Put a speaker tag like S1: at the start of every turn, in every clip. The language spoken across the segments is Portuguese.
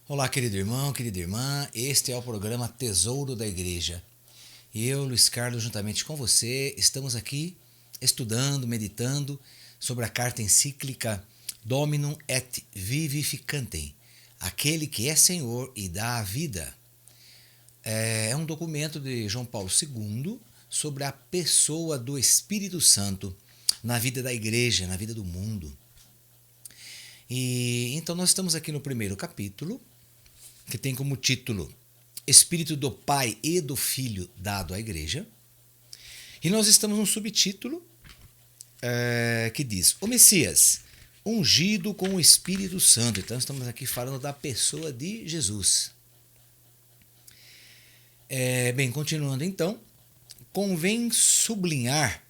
S1: Olá, querido irmão, querida irmã, este é o programa Tesouro da Igreja. Eu, Luiz Carlos, juntamente com você, estamos aqui estudando, meditando sobre a carta encíclica Dominum et Vivificantem, aquele que é Senhor e dá a vida. É um documento de João Paulo II sobre a pessoa do Espírito Santo na vida da igreja, na vida do mundo. E então nós estamos aqui no primeiro capítulo, que tem como título Espírito do Pai e do Filho dado à Igreja. E nós estamos num subtítulo que diz O Messias, ungido com o Espírito Santo. Então estamos aqui falando da pessoa de Jesus. Bem, continuando então, convém sublinhar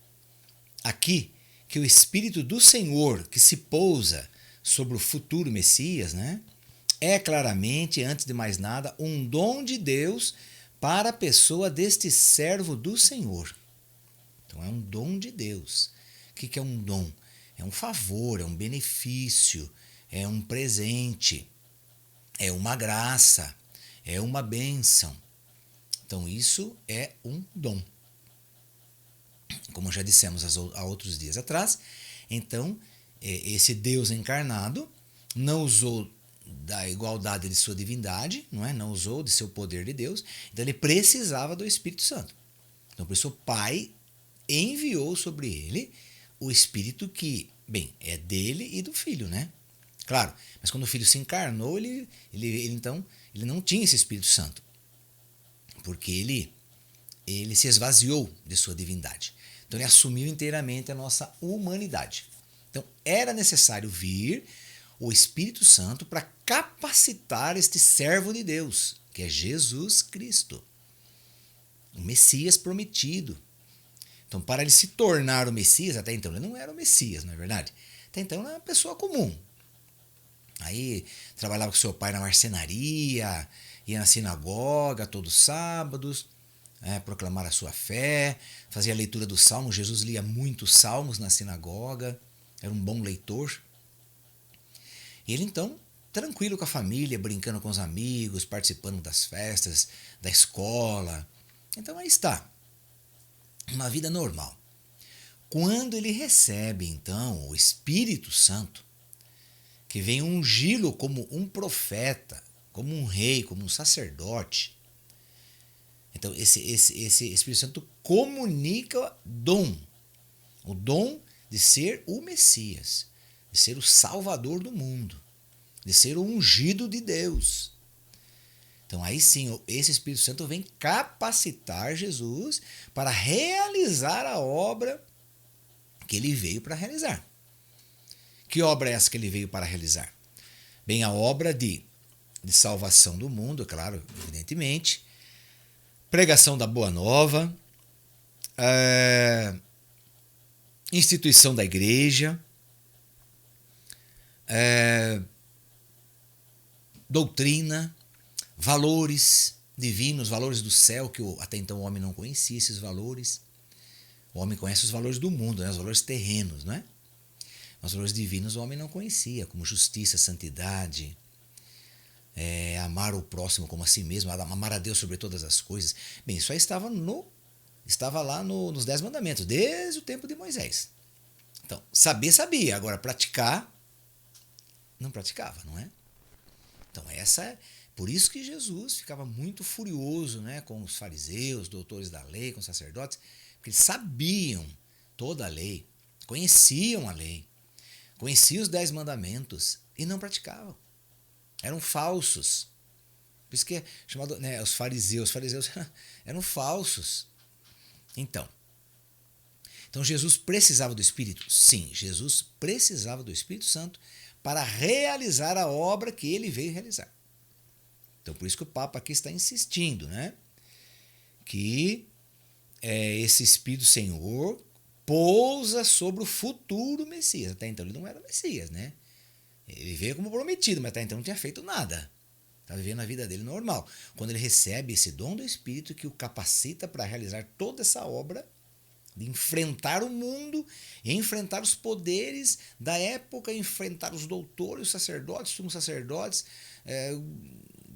S1: aqui que o Espírito do Senhor que se pousa sobre o futuro Messias, né, é claramente, antes de mais nada, um dom de Deus para a pessoa deste servo do Senhor. Então é um dom de Deus. O que é um dom? É um favor, é um benefício, é um presente, é uma graça, é uma bênção. Então isso é um dom. Como já dissemos há outros dias atrás, então esse Deus encarnado não usou da igualdade de sua divindade, não usou de seu poder de Deus, então ele precisava do Espírito Santo. Então por isso o Pai enviou sobre ele o Espírito que, bem, é dele e do Filho, né? Claro, mas quando o Filho se encarnou, ele não tinha esse Espírito Santo, porque ele se esvaziou de sua divindade. Então ele assumiu inteiramente a nossa humanidade. Então era necessário vir o Espírito Santo para capacitar este servo de Deus, que é Jesus Cristo, o Messias prometido. Então, para ele se tornar o Messias, até então ele não era o Messias, não é verdade? Até então ele era uma pessoa comum. Aí trabalhava com seu pai na marcenaria, ia na sinagoga todos os sábados, proclamar a sua fé, fazia a leitura dos salmos. Jesus lia muitos salmos na sinagoga, era um bom leitor. E ele então, tranquilo com a família, brincando com os amigos, participando das festas, da escola. Então aí está, uma vida normal. Quando ele recebe então o Espírito Santo, que vem ungí-lo como um profeta, como um rei, como um sacerdote, então esse Espírito Santo comunica o dom de ser o Messias, de ser o Salvador do mundo, de ser o ungido de Deus. Então aí sim, esse Espírito Santo vem capacitar Jesus para realizar a obra que ele veio para realizar. Que obra é essa que ele veio para realizar? Bem, a obra de salvação do mundo, claro, evidentemente, pregação da Boa Nova, instituição da igreja, doutrina, valores divinos, valores do céu, que até então o homem não conhecia esses valores. O homem conhece os valores do mundo, né? Os valores terrenos, não é? Os valores divinos o homem não conhecia, como justiça, santidade, amar o próximo como a si mesmo, amar a Deus sobre todas as coisas. Bem, isso aí estava lá nos 10 mandamentos, desde o tempo de Moisés. Então, saber sabia, agora praticar, não praticava, não é? Então por isso que Jesus ficava muito furioso, né, com os fariseus, doutores da lei, com os sacerdotes, porque eles sabiam toda a lei, conheciam a lei, conheciam os 10 mandamentos e não praticavam. Eram falsos. Por isso que é chamado, né, os fariseus eram falsos. Então Jesus precisava do Espírito? Sim, Jesus precisava do Espírito Santo para realizar a obra que ele veio realizar. Então por isso que o Papa aqui está insistindo, né, que esse Espírito Senhor pousa sobre o futuro Messias. Até então ele não era o Messias, né? Ele veio como prometido, mas até então não tinha feito nada. Estava vivendo a vida dele normal. Quando ele recebe esse dom do Espírito que o capacita para realizar toda essa obra, de enfrentar o mundo, enfrentar os poderes da época, enfrentar os doutores, os sacerdotes, sumos sacerdotes,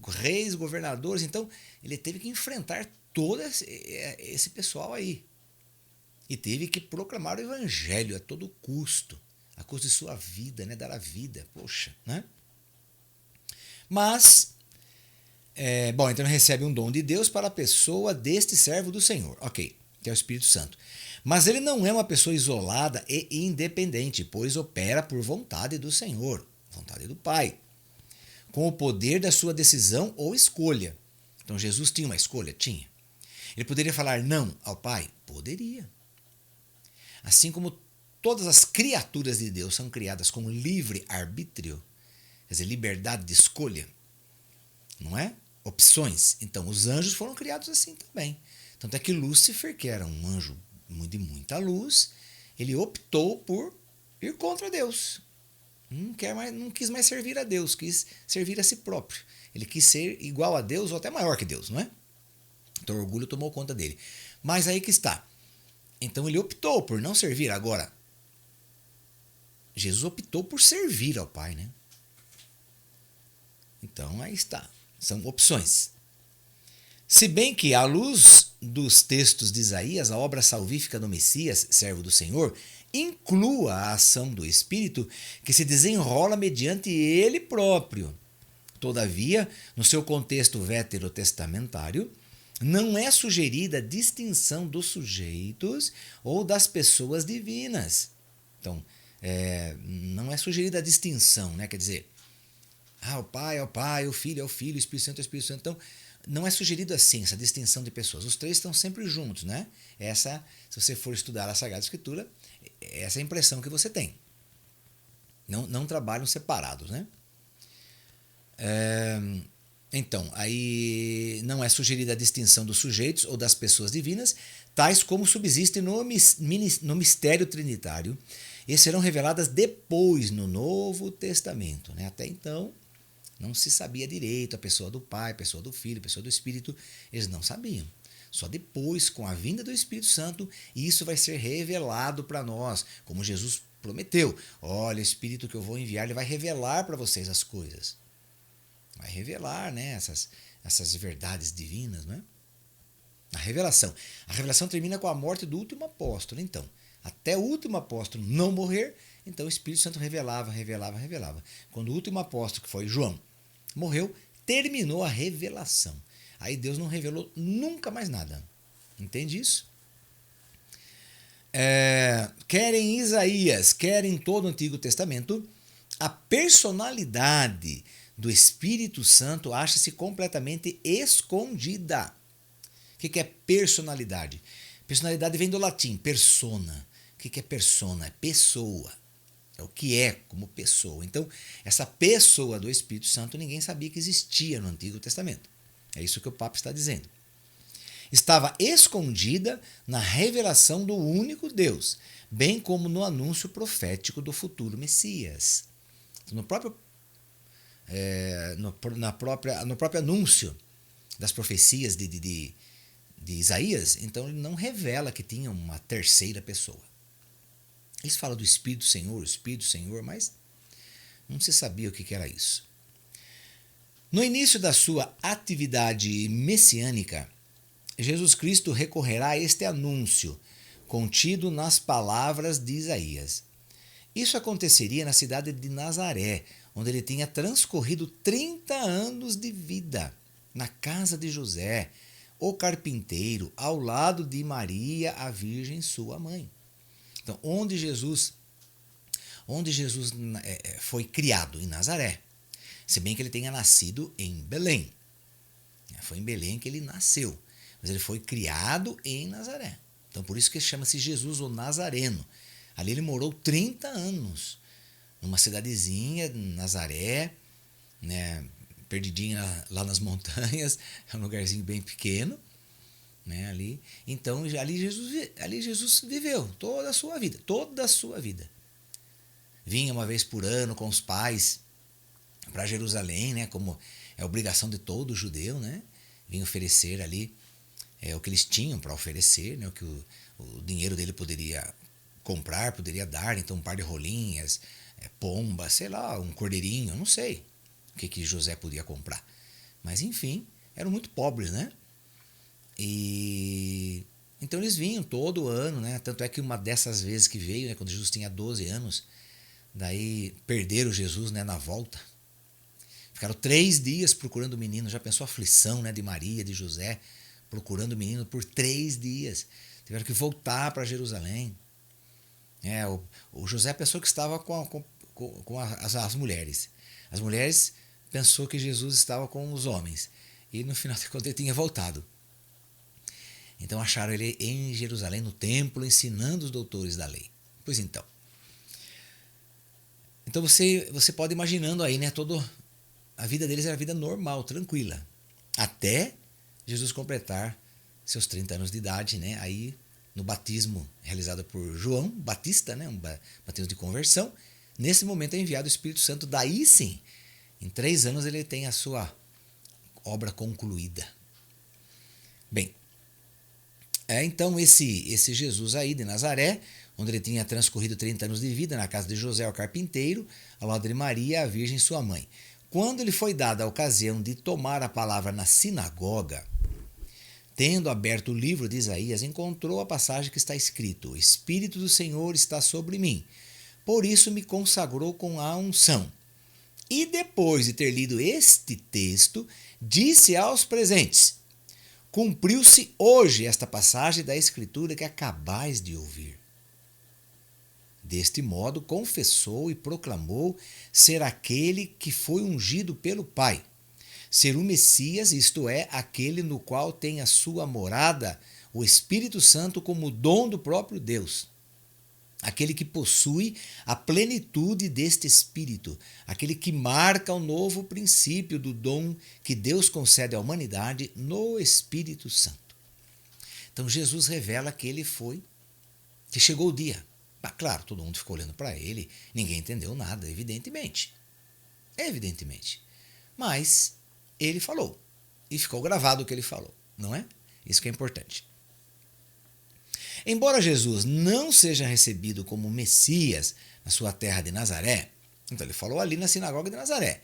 S1: reis, governadores. Então, ele teve que enfrentar todo esse pessoal aí. E teve que proclamar o evangelho a todo custo, a custo de sua vida, né? Dar a vida, poxa, né? Mas, então ele recebe um dom de Deus para a pessoa deste servo do Senhor, ok, que é o Espírito Santo. Mas ele não é uma pessoa isolada e independente, pois opera por vontade do Senhor, vontade do Pai, com o poder da sua decisão ou escolha. Então Jesus tinha uma escolha? Tinha. Ele poderia falar não ao Pai? Poderia. Assim como todas as criaturas de Deus são criadas com livre arbítrio, quer dizer, liberdade de escolha, não é? Opções. Então, os anjos foram criados assim também. Tanto é que Lúcifer, que era um anjo de muita luz, ele optou por ir contra Deus. Não quis mais servir a Deus, quis servir a si próprio. Ele quis ser igual a Deus ou até maior que Deus, não é? Então o orgulho tomou conta dele. Mas aí que está. Então ele optou por não servir. Agora, Jesus optou por servir ao Pai, né? Então aí está. São opções. Se bem que, à luz dos textos de Isaías, a obra salvífica do Messias, servo do Senhor, inclua a ação do Espírito que se desenrola mediante ele próprio. Todavia, no seu contexto veterotestamentário, não é sugerida a distinção dos sujeitos ou das pessoas divinas. Então, não é sugerida a distinção, né? Quer dizer, o Pai é o Pai, o Filho é o Filho, o Espírito Santo é o Espírito Santo. Então, não é sugerido assim, essa distinção de pessoas. Os três estão sempre juntos, né? Se você for estudar a Sagrada Escritura, essa é a impressão que você tem. Não trabalham separados, né? Então, aí não é sugerida a distinção dos sujeitos ou das pessoas divinas, tais como subsistem no mistério trinitário, e serão reveladas depois no Novo Testamento, né? Até então, não se sabia direito a pessoa do Pai, a pessoa do Filho, a pessoa do Espírito, eles não sabiam. Só depois, com a vinda do Espírito Santo, isso vai ser revelado para nós, como Jesus prometeu. Olha, o Espírito que eu vou enviar, ele vai revelar para vocês as coisas. Vai revelar, né, essas verdades divinas, né? A revelação. A revelação termina com a morte do último apóstolo. Então, até o último apóstolo não morrer, então o Espírito Santo revelava. Quando o último apóstolo, que foi João, morreu, terminou a revelação. Aí Deus não revelou nunca mais nada. Entende isso? Quer em Isaías, quer em todo o Antigo Testamento, a personalidade do Espírito Santo acha-se completamente escondida. O que é personalidade? Personalidade vem do latim, persona. O que é persona? É pessoa. É o que é como pessoa. Então, essa pessoa do Espírito Santo ninguém sabia que existia no Antigo Testamento. É isso que o Papa está dizendo. Estava escondida na revelação do único Deus, bem como no anúncio profético do futuro Messias. No próprio no próprio anúncio das profecias de Isaías, então ele não revela que tinha uma terceira pessoa. Eles falam do Espírito Senhor, mas não se sabia o que era isso. No início da sua atividade messiânica, Jesus Cristo recorrerá a este anúncio, contido nas palavras de Isaías. Isso aconteceria na cidade de Nazaré, onde ele tinha transcorrido 30 anos de vida, na casa de José, o carpinteiro, ao lado de Maria, a Virgem, sua mãe. Então, onde Jesus foi criado, em Nazaré, se bem que ele tenha nascido em Belém. Foi em Belém que ele nasceu, mas ele foi criado em Nazaré. Então, por isso que chama-se Jesus o Nazareno. Ali ele morou 30 anos, numa cidadezinha, Nazaré, né, perdidinha lá nas montanhas, é um lugarzinho bem pequeno, né, ali. Então, ali Jesus viveu toda a sua vida. Vinha uma vez por ano com os pais para Jerusalém, né, como é obrigação de todo judeu, né, vinha oferecer ali o que eles tinham para oferecer, né, o que o dinheiro dele poderia comprar, poderia dar, então um par de rolinhas, pomba, sei lá, um cordeirinho, não sei o que José podia comprar. Mas enfim, eram muito pobres, né? E então eles vinham todo ano, né? Tanto é que uma dessas vezes que veio, né, quando Jesus tinha 12 anos, daí perderam Jesus, né, na volta. Ficaram 3 dias procurando o menino. Já pensou a aflição, né, de Maria, de José, procurando o menino por 3 dias. Tiveram que voltar para Jerusalém. O José pensou que estava com as mulheres. As mulheres pensou que Jesus estava com os homens. E no final de contas ele tinha voltado. Então acharam ele em Jerusalém, no templo, ensinando os doutores da lei. Pois então. Então você pode imaginando aí, né? A vida deles era a vida normal, tranquila. Até Jesus completar seus 30 anos de idade, né? Aí no batismo realizado por João Batista, né? Um batismo de conversão. Nesse momento é enviado o Espírito Santo. Daí sim, em 3 anos ele tem a sua obra concluída. Bem, então esse Jesus aí de Nazaré, onde ele tinha transcorrido 30 anos de vida na casa de José o carpinteiro, ao lado de Maria, a Virgem sua mãe. Quando lhe foi dada a ocasião de tomar a palavra na sinagoga, tendo aberto o livro de Isaías, encontrou a passagem que está escrito: O Espírito do Senhor está sobre mim, por isso me consagrou com a unção. E depois de ter lido este texto, disse aos presentes: Cumpriu-se hoje esta passagem da Escritura que acabais de ouvir. Deste modo, confessou e proclamou ser aquele que foi ungido pelo Pai, ser o Messias, isto é, aquele no qual tem a sua morada o Espírito Santo como dom do próprio Deus. Aquele que possui a plenitude deste Espírito, aquele que marca o novo princípio do dom que Deus concede à humanidade no Espírito Santo. Então Jesus revela que que chegou o dia. Mas, claro, todo mundo ficou olhando para ele, ninguém entendeu nada, evidentemente. Mas ele falou, e ficou gravado o que ele falou, não é? Isso que é importante. Embora Jesus não seja recebido como Messias na sua terra de Nazaré, então ele falou ali na sinagoga de Nazaré.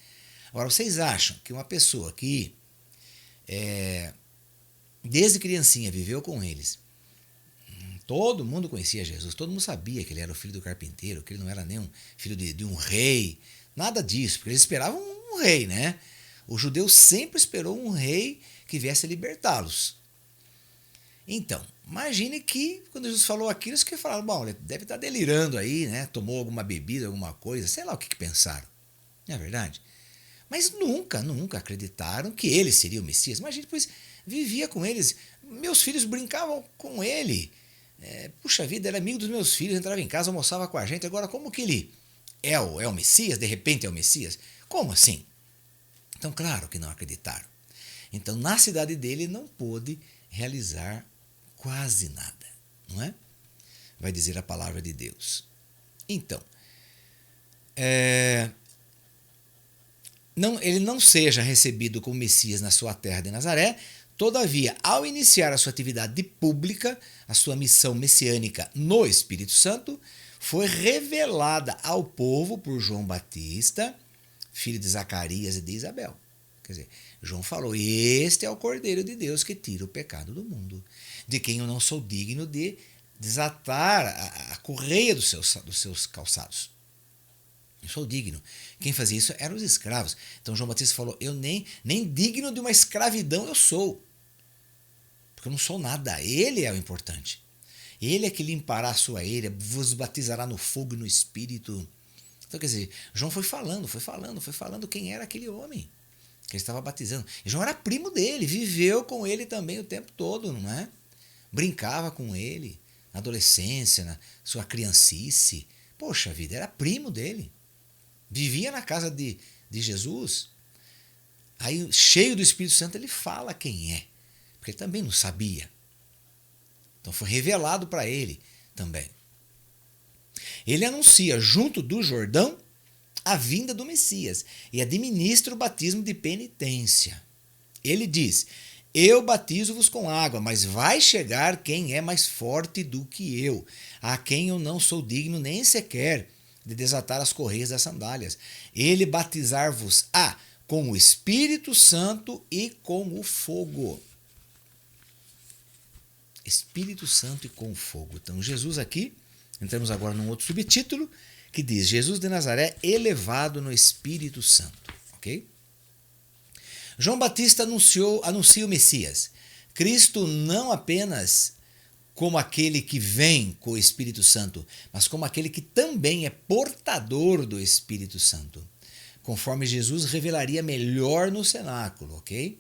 S1: Agora, vocês acham que uma pessoa que desde criancinha viveu com eles, todo mundo conhecia Jesus, todo mundo sabia que ele era o filho do carpinteiro, que ele não era nem um filho de um rei, nada disso, porque eles esperavam um rei, né? O judeu sempre esperou um rei que viesse libertá-los. Então, imagine que quando Jesus falou aquilo, eles que falaram, bom, ele deve estar delirando aí, né? Tomou alguma bebida, alguma coisa, sei lá o que pensaram. Não é verdade? Mas nunca acreditaram que ele seria o Messias. Imagine, pois vivia com eles, meus filhos brincavam com ele. Puxa vida, era amigo dos meus filhos, entrava em casa, almoçava com a gente. Agora, como que ele é o Messias? De repente é o Messias? Como assim? Então, claro que não acreditaram. Então, na cidade dele, não pôde realizar quase nada, não é? Vai dizer a palavra de Deus. Então, ele não seja recebido como Messias na sua terra de Nazaré, todavia, ao iniciar a sua atividade pública, a sua missão messiânica no Espírito Santo, foi revelada ao povo por João Batista, filho de Zacarias e de Isabel. Quer dizer, João falou, este é o Cordeiro de Deus que tira o pecado do mundo, de quem eu não sou digno de desatar a correia dos seus calçados. Eu sou digno. Quem fazia isso eram os escravos. Então João Batista falou, eu nem digno de uma escravidão eu sou. Porque eu não sou nada, ele é o importante. Ele é que limpará a sua eira, vos batizará no fogo e no Espírito. Então, quer dizer, João foi falando quem era aquele homem que ele estava batizando. E João era primo dele, viveu com ele também o tempo todo, não é? Brincava com ele na adolescência, na sua criancice. Poxa vida, era primo dele. Vivia na casa de Jesus. Aí, cheio do Espírito Santo, ele fala quem é, porque ele também não sabia. Então foi revelado para ele também. Ele anuncia junto do Jordão a vinda do Messias e administra o batismo de penitência. Ele diz, Eu batizo-vos com água, mas vai chegar quem é mais forte do que eu, a quem eu não sou digno nem sequer de desatar as correias das sandálias. Ele batizar-vos-á com o Espírito Santo e com o fogo. Espírito Santo e com fogo. Então, Jesus aqui, entramos agora num outro subtítulo, que diz, Jesus de Nazaré elevado no Espírito Santo. Ok? João Batista anuncia o Messias. Cristo não apenas como aquele que vem com o Espírito Santo, mas como aquele que também é portador do Espírito Santo, conforme Jesus revelaria melhor no cenáculo, ok?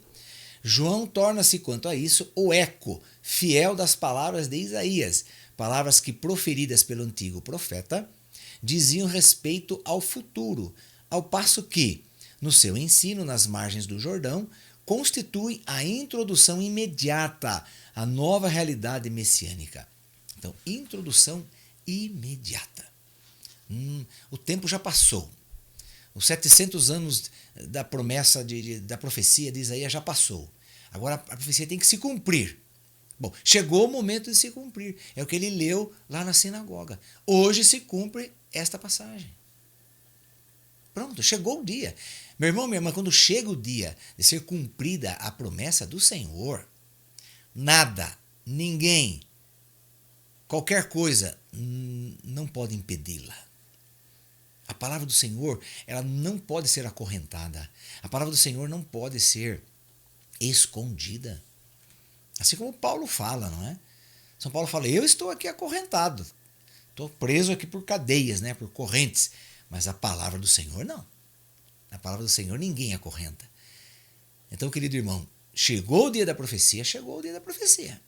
S1: João torna-se, quanto a isso, o eco fiel das palavras de Isaías, palavras que, proferidas pelo antigo profeta, diziam respeito ao futuro, ao passo que, no seu ensino nas margens do Jordão, constitui a introdução imediata à nova realidade messiânica. Então, introdução imediata. O tempo já passou. Os 700 anos da promessa, da profecia de Isaías já passou. Agora a profecia tem que se cumprir. Bom, chegou o momento de se cumprir. É o que ele leu lá na sinagoga. Hoje se cumpre esta passagem. Pronto, chegou o dia. Meu irmão, minha irmã, quando chega o dia de ser cumprida a promessa do Senhor, nada, ninguém, qualquer coisa não pode impedi-la. A palavra do Senhor, ela não pode ser acorrentada. A palavra do Senhor não pode ser escondida. Assim como Paulo fala, não é? São Paulo fala, eu estou aqui acorrentado. Estou preso aqui por cadeias, né? Por correntes. Mas a palavra do Senhor não. A palavra do Senhor ninguém acorrenta. Então, querido irmão, chegou o dia da profecia, chegou o dia da profecia.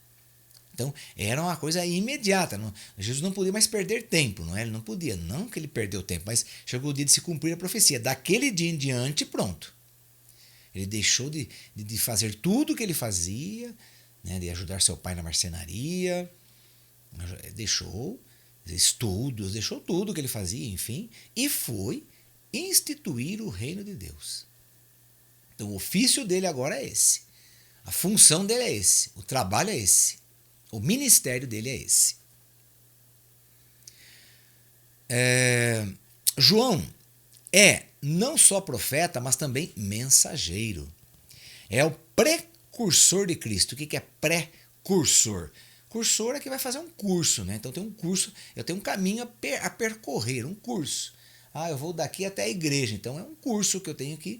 S1: Então, era uma coisa imediata. Jesus não podia mais perder tempo, não é? Ele não podia, não que ele perdeu tempo, mas chegou o dia de se cumprir a profecia. Daquele dia em diante, pronto. Ele deixou de fazer tudo o que ele fazia, né, de ajudar seu pai na marcenaria, deixou estudos, deixou tudo o que ele fazia, enfim, e foi instituir o reino de Deus. Então, o ofício dele agora é esse. A função dele é esse. O trabalho é esse. O ministério dele é esse. João é não só profeta, mas também mensageiro. É o precursor de Cristo. O que é precursor? Cursor é que vai fazer um curso, né? Então tem um curso, eu tenho um caminho a percorrer, um curso. Eu vou daqui até a igreja, então é um curso que eu tenho que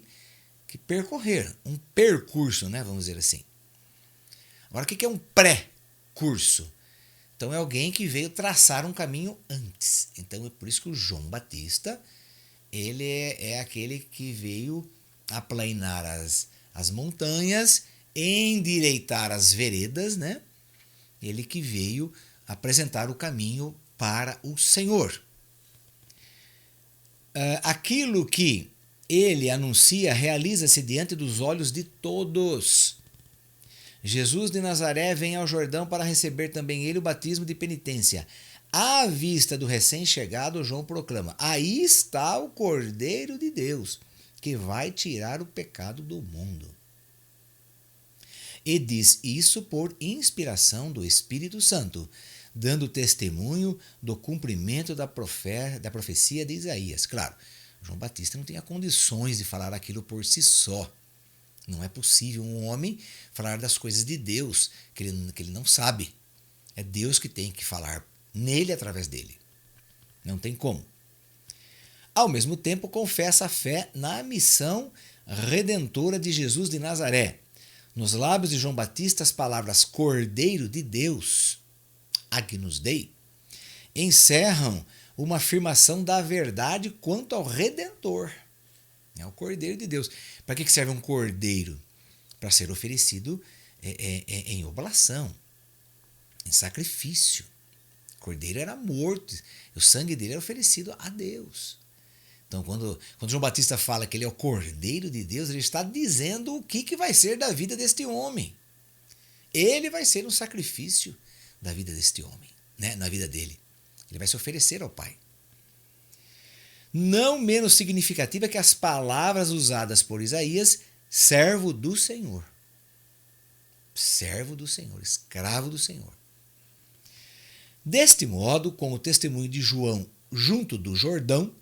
S1: percorrer, um percurso, né? Vamos dizer assim. Agora, o que é um pré-curso? Então é alguém que veio traçar um caminho antes. Então é por isso que o João Batista, ele é aquele que veio aplainar as montanhas, endireitar as veredas, né? Ele que veio apresentar o caminho para o Senhor. Aquilo que ele anuncia realiza-se diante dos olhos de todos. Jesus de Nazaré vem ao Jordão para receber também ele o batismo de penitência. À vista do recém-chegado, João proclama: aí está o Cordeiro de Deus, que vai tirar o pecado do mundo. E diz isso por inspiração do Espírito Santo, dando testemunho do cumprimento da profecia de Isaías. Claro, João Batista não tinha condições de falar aquilo por si só. Não é possível um homem falar das coisas de Deus que ele não sabe. É Deus que tem que falar nele através dele. Não tem como. Ao mesmo tempo, confessa a fé na missão redentora de Jesus de Nazaré. Nos lábios de João Batista, as palavras Cordeiro de Deus, Agnus Dei, encerram uma afirmação da verdade quanto ao Redentor. É o Cordeiro de Deus. Para que serve um cordeiro? Para ser oferecido em oblação, em sacrifício. O cordeiro era morto, o sangue dele era oferecido a Deus. Então, quando João Batista fala que ele é o Cordeiro de Deus, ele está dizendo o que vai ser da vida deste homem. Ele vai ser um sacrifício da vida deste homem, né? Na vida dele. Ele vai se oferecer ao Pai. Não menos significativa que as palavras usadas por Isaías, servo do Senhor. servo do Senhor, escravo do Senhor. Deste modo, com o testemunho de João junto do Jordão,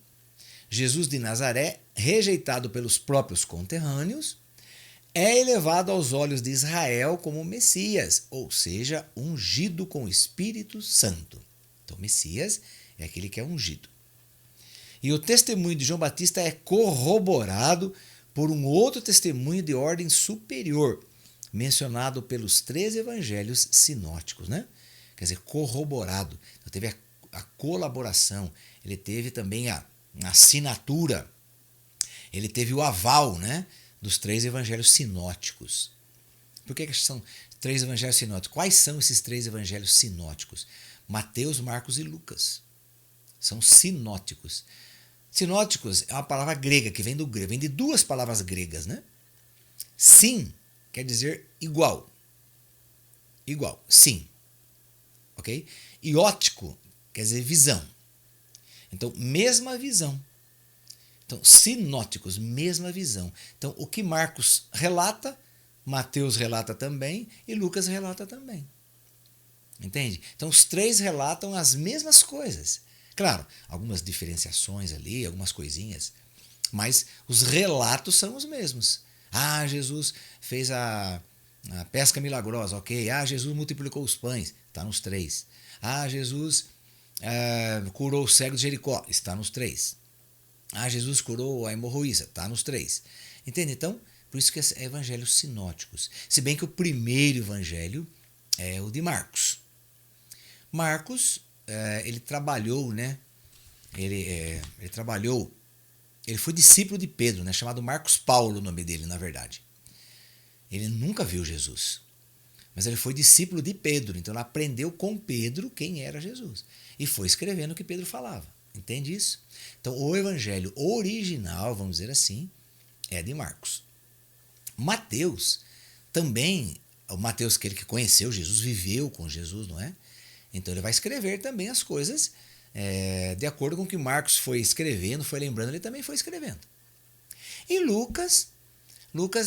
S1: Jesus de Nazaré, rejeitado pelos próprios conterrâneos, é elevado aos olhos de Israel como Messias, ou seja, ungido com o Espírito Santo. Então, Messias é aquele que é ungido. E o testemunho de João Batista é corroborado por um outro testemunho de ordem superior, mencionado pelos 3 evangelhos sinóticos, né? Quer dizer, corroborado. Então, teve a colaboração, ele teve também a assinatura, ele teve o aval, né, dos 3 evangelhos sinóticos. Por que são 3 evangelhos sinóticos? Quais são esses 3 evangelhos sinóticos? Mateus, Marcos e Lucas. São sinóticos. Sinóticos é uma palavra grega que vem do grego, vem de 2 palavras gregas, né? Sim quer dizer igual. Igual, sim. Ok? E ótico quer dizer visão. Então, mesma visão. Então, sinóticos, mesma visão. Então, o que Marcos relata, Mateus relata também e Lucas relata também. Entende? Então, os 3 relatam as mesmas coisas. Claro, algumas diferenciações ali, algumas coisinhas, mas os relatos são os mesmos. Ah, Jesus fez a pesca milagrosa, ok. Ah, Jesus multiplicou os pães, está nos 3. Ah, Jesus curou o cego de Jericó, está nos 3. Ah, Jesus curou a hemorroísa, está nos 3. Entende? Então, por isso que é evangelhos sinóticos. Se bem que o primeiro evangelho é o de Marcos. Marcos, ele trabalhou, né? Ele trabalhou, ele foi discípulo de Pedro, né? Chamado Marcos Paulo, o nome dele, na verdade. Ele nunca viu Jesus, mas ele foi discípulo de Pedro, então ele aprendeu com Pedro quem era Jesus e foi escrevendo o que Pedro falava. Entende isso? Então, o evangelho original, vamos dizer assim, é de Marcos. Mateus também, o Mateus, aquele que conheceu Jesus, viveu com Jesus, não é? Então, ele vai escrever também as coisas de acordo com o que Marcos foi escrevendo, foi lembrando, ele também foi escrevendo. E Lucas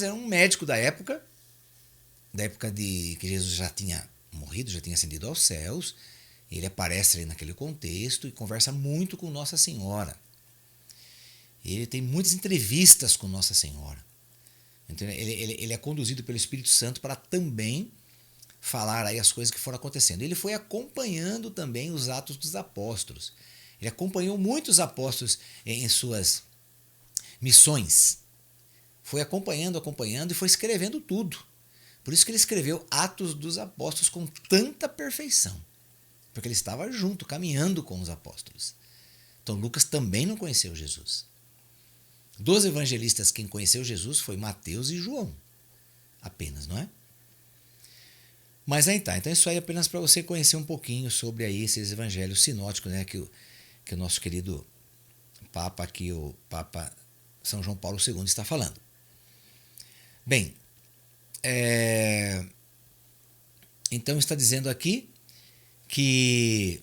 S1: era um médico da época de que Jesus já tinha morrido, já tinha ascendido aos céus. Ele aparece ali naquele contexto e conversa muito com Nossa Senhora. Ele tem muitas entrevistas com Nossa Senhora. Então, ele é conduzido pelo Espírito Santo para também falar aí as coisas que foram acontecendo. Ele foi acompanhando também os Atos dos Apóstolos. Ele acompanhou muitos apóstolos em suas missões. Foi acompanhando e foi escrevendo tudo. Por isso que ele escreveu Atos dos Apóstolos com tanta perfeição. Porque ele estava junto, caminhando com os apóstolos. Então Lucas também não conheceu Jesus. Dos evangelistas, quem conheceu Jesus foi Mateus e João. Apenas, não é? Mas aí tá. Então isso aí é apenas para você conhecer um pouquinho sobre aí esses evangelhos sinóticos, né? Que o nosso querido Papa aqui, o Papa São João Paulo II está falando. Bem, então está dizendo aqui que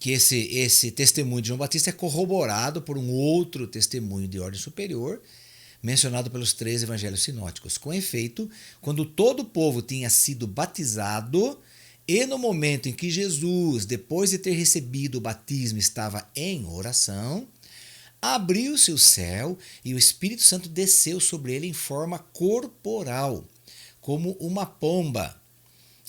S1: esse testemunho de João Batista é corroborado por um outro testemunho de ordem superior, mencionado pelos 3 evangelhos sinóticos. Com efeito, quando todo o povo tinha sido batizado, e no momento em que Jesus, depois de ter recebido o batismo, estava em oração, abriu-se o céu e o Espírito Santo desceu sobre ele em forma corporal, como uma pomba.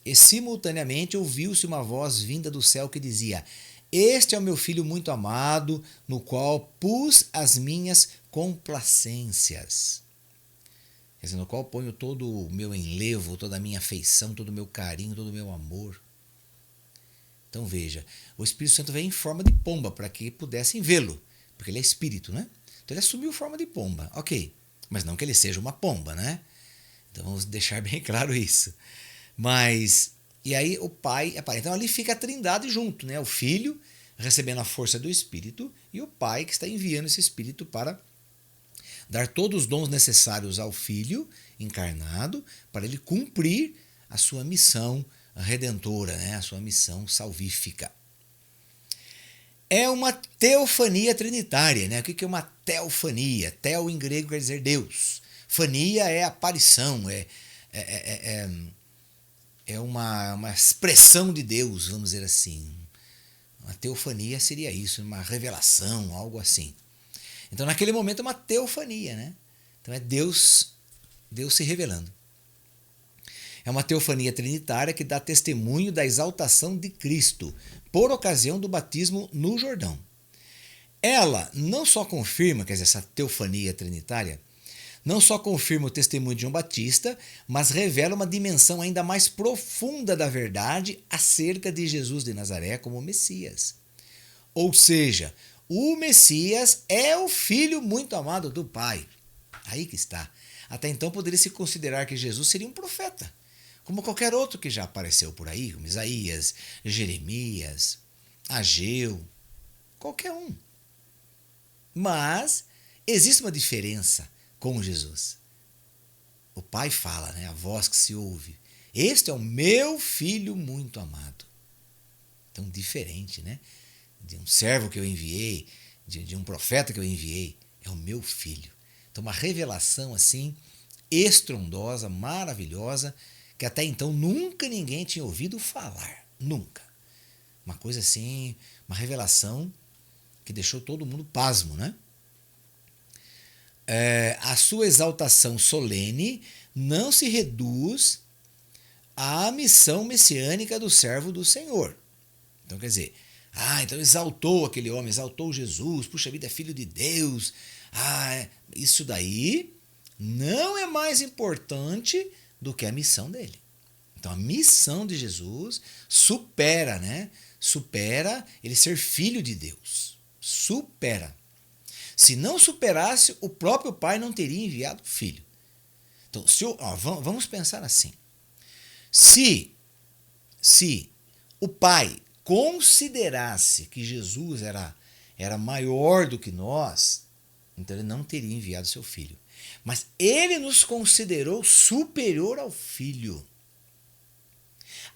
S1: E simultaneamente ouviu-se uma voz vinda do céu que dizia: Este é o meu filho muito amado, no qual pus as minhas complacências. Quer dizer, no qual ponho todo o meu enlevo, toda a minha afeição, todo o meu carinho, todo o meu amor. Então veja, o Espírito Santo veio em forma de pomba para que pudessem vê-lo, porque ele é espírito, né? Então ele assumiu forma de pomba, ok, mas não que ele seja uma pomba, né? Então vamos deixar bem claro isso. Mas, e aí o Pai, então ali fica a Trindade junto, né? O Filho recebendo a força do Espírito e o Pai que está enviando esse Espírito para dar todos os dons necessários ao Filho encarnado para ele cumprir a sua missão redentora, né? A sua missão salvífica. É uma teofania trinitária, né? O que é uma teofania? Teo em grego quer dizer Deus. Fania é aparição, é uma expressão de Deus, vamos dizer assim. Uma teofania seria isso, uma revelação, algo assim. Então, naquele momento é uma teofania, né? Então é Deus se revelando. É uma teofania trinitária que dá testemunho da exaltação de Cristo por ocasião do batismo no Jordão. Ela não só confirma, quer dizer, essa teofania trinitária, não só confirma o testemunho de João Batista, mas revela uma dimensão ainda mais profunda da verdade acerca de Jesus de Nazaré como Messias. Ou seja, o Messias é o Filho muito amado do Pai. Aí que está. Até então poderia se considerar que Jesus seria um profeta, como qualquer outro que já apareceu por aí, como Isaías, Jeremias, Ageu, qualquer um. Mas existe uma diferença com Jesus. O Pai fala, né? A voz que se ouve. Este é o meu Filho muito amado. Então, diferente, né? De um servo que eu enviei, de um profeta que eu enviei, é o meu Filho. Então, uma revelação assim, estrondosa, maravilhosa, que até então nunca ninguém tinha ouvido falar. Nunca. Uma coisa assim, uma revelação que deixou todo mundo pasmo, né? A sua exaltação solene não se reduz à missão messiânica do servo do Senhor. Então, quer dizer, então exaltou aquele homem, exaltou Jesus, puxa vida, é filho de Deus. Isso daí não é mais importante do que a missão dele. Então, a missão de Jesus supera, né? Supera ele ser filho de Deus. Supera. Se não superasse, o próprio Pai não teria enviado o Filho. Então, vamos pensar assim. Se o Pai considerasse que Jesus era maior do que nós, então ele não teria enviado seu Filho. Mas ele nos considerou superior ao Filho.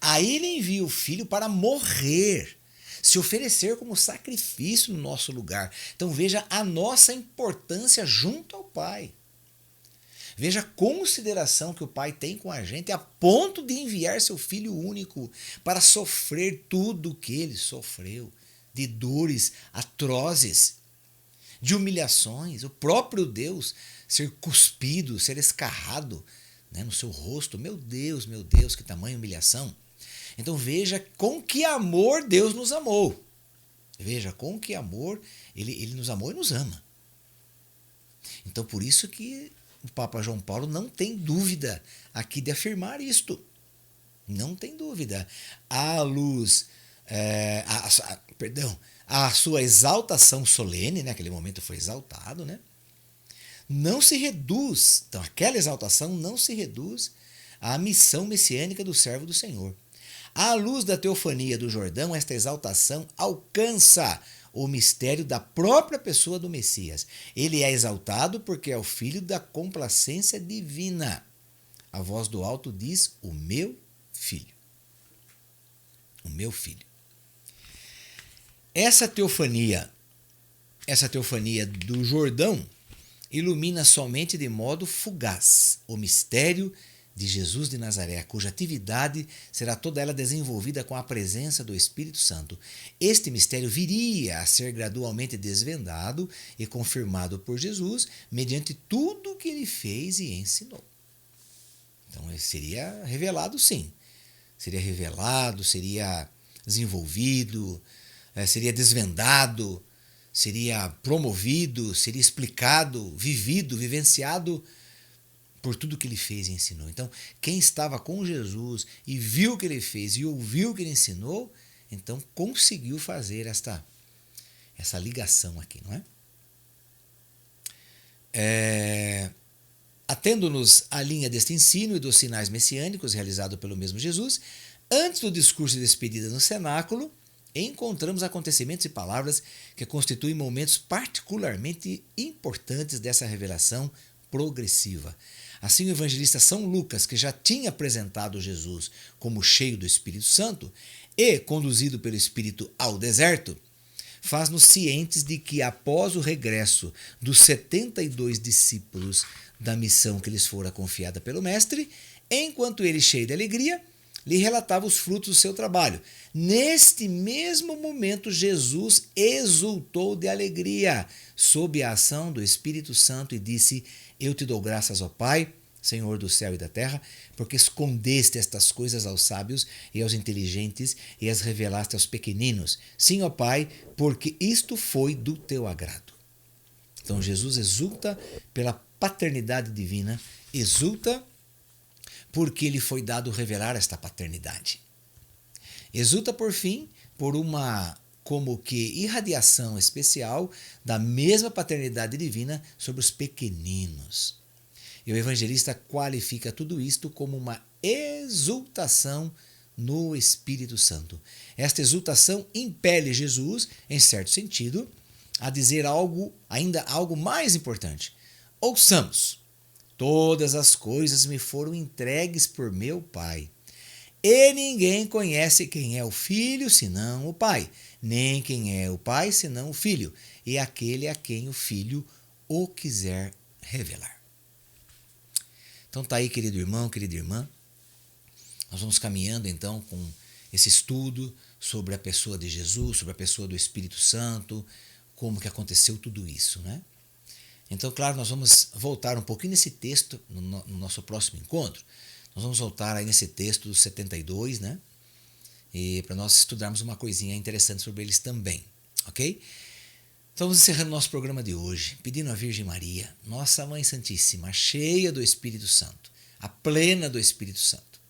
S1: Aí ele envia o Filho para morrer, se oferecer como sacrifício no nosso lugar. Então veja a nossa importância junto ao Pai. Veja a consideração que o Pai tem com a gente a ponto de enviar seu Filho único para sofrer tudo o que ele sofreu, de dores atrozes, de humilhações, o próprio Deus ser cuspido, ser escarrado, né, no seu rosto. Meu Deus, que tamanha humilhação. Então veja com que amor Deus nos amou. Veja com que amor ele nos amou e nos ama. Então por isso que o Papa João Paulo não tem dúvida aqui de afirmar isto. Não tem dúvida. À luz, a sua exaltação solene, né, aquele momento foi exaltado, né, não se reduz, então aquela exaltação não se reduz à missão messiânica do servo do Senhor. À luz da teofania do Jordão, esta exaltação alcança o mistério da própria pessoa do Messias. Ele é exaltado porque é o filho da complacência divina. A voz do alto diz, o meu filho. O meu filho. Essa teofania do Jordão ilumina somente de modo fugaz o mistério de Jesus de Nazaré, cuja atividade será toda ela desenvolvida com a presença do Espírito Santo. Este mistério viria a ser gradualmente desvendado e confirmado por Jesus mediante tudo o que ele fez e ensinou. Então, ele seria revelado, sim. Seria revelado, seria desenvolvido, seria desvendado, seria promovido, seria explicado, vivido, vivenciado por tudo que ele fez e ensinou. Então, quem estava com Jesus e viu o que ele fez e ouviu o que ele ensinou, então conseguiu fazer essa ligação aqui, não é? Atendo-nos à linha deste ensino e dos sinais messiânicos realizado pelo mesmo Jesus, antes do discurso de despedida no cenáculo, encontramos acontecimentos e palavras que constituem momentos particularmente importantes dessa revelação progressiva. Assim, o evangelista São Lucas, que já tinha apresentado Jesus como cheio do Espírito Santo e conduzido pelo Espírito ao deserto, faz-nos cientes de que após o regresso dos 72 discípulos da missão que lhes fora confiada pelo Mestre, enquanto ele, cheio de alegria, lhe relatava os frutos do seu trabalho. Neste mesmo momento, Jesus exultou de alegria sob a ação do Espírito Santo e disse: Eu te dou graças, ó Pai, Senhor do céu e da terra, porque escondeste estas coisas aos sábios e aos inteligentes e as revelaste aos pequeninos. Sim, ó Pai, porque isto foi do teu agrado. Então Jesus exulta pela paternidade divina, exulta porque lhe foi dado revelar esta paternidade. Exulta, por fim, por uma como que irradiação especial da mesma paternidade divina sobre os pequeninos. E o evangelista qualifica tudo isto como uma exultação no Espírito Santo. Esta exultação impele Jesus, em certo sentido, a dizer ainda algo mais importante. Ouçamos: todas as coisas me foram entregues por meu Pai. E ninguém conhece quem é o Filho senão o Pai, nem quem é o Pai senão o Filho, e aquele a quem o Filho o quiser revelar. Então tá aí, querido irmão, querida irmã. Nós vamos caminhando então com esse estudo sobre a pessoa de Jesus, sobre a pessoa do Espírito Santo, como que aconteceu tudo isso, né? Então, claro, nós vamos voltar um pouquinho nesse texto no nosso próximo encontro. Nós vamos voltar aí nesse texto do 72, né? E para nós estudarmos uma coisinha interessante sobre eles também, ok? Então vamos encerrando nosso programa de hoje, pedindo à Virgem Maria, nossa Mãe Santíssima, cheia do Espírito Santo, a plena do Espírito Santo,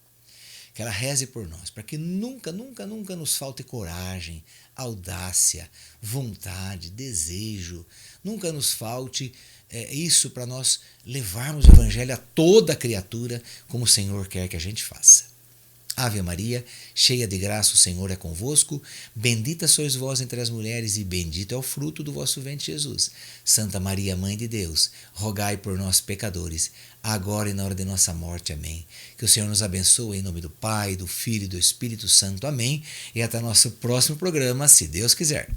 S1: que ela reze por nós, para que nunca, nunca, nunca nos falte coragem, audácia, vontade, desejo, nunca nos falte isso para nós levarmos o Evangelho a toda criatura, como o Senhor quer que a gente faça. Ave Maria, cheia de graça, o Senhor é convosco. Bendita sois vós entre as mulheres e bendito é o fruto do vosso ventre, Jesus. Santa Maria, Mãe de Deus, rogai por nós, pecadores, agora e na hora de nossa morte. Amém. Que o Senhor nos abençoe em nome do Pai, do Filho e do Espírito Santo. Amém. E até nosso próximo programa, se Deus quiser.